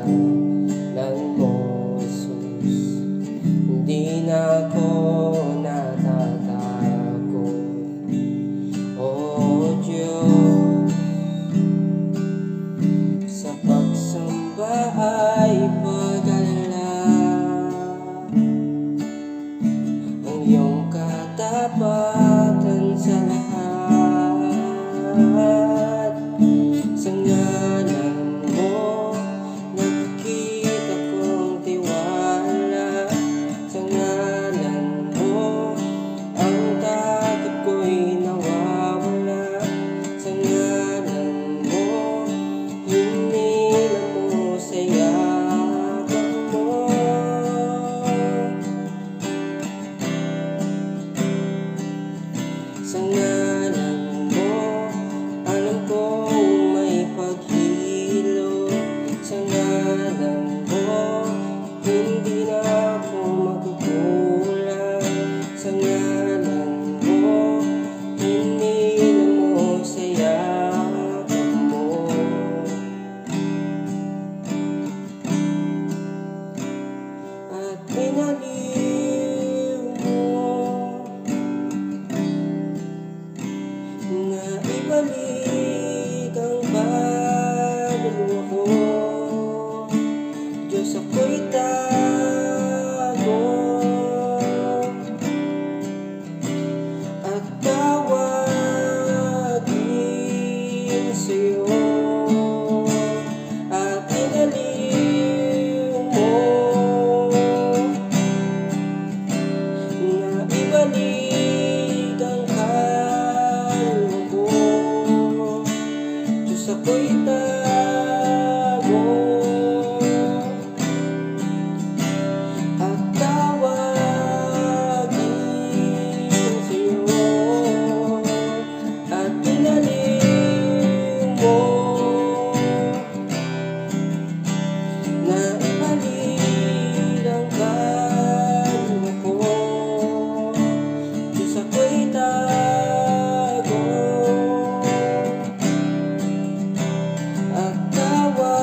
ngalan mo, Jesus. Hindi na ako natatakot, O Diyos. Sa pagsamba ay pag-alala, ang iyong katapatan sa lahat. Sa ngalan mo, nakikita kong tiwala. Sa ngalan mo, ang takot ko'y nawawala. Sa ngalan mo, hinila mo sa yakap mo. Sa ngalan mo, alam kong may paghilo. Sa ngalan mo, hindi na ako magugulang. Sa ngalan mo, hinila mo sa yakap mo. At pinaliw mo na ibalik ang kaluluwa ko. Diyos, ako'y tago at tawagin sa'yo. At inaliw mo na ibalik ang kaluluwa ko. Diyos, ako'y tago at tawagin sa'yo. At inaliw mo na ibalik ang kaluluwa ko. Diyos, ako'y tago at tawagin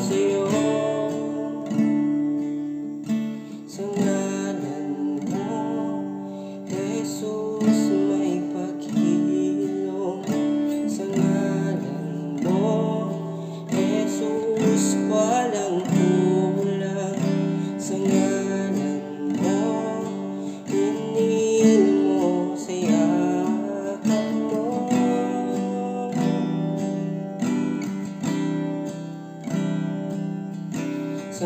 sa'yo. Sa ngalan mo, Jesus, may paghilom. Sa ngalan mo, Jesus, walang kulang. Sa ngalan mo, hinil mo sa yakap mo. Sa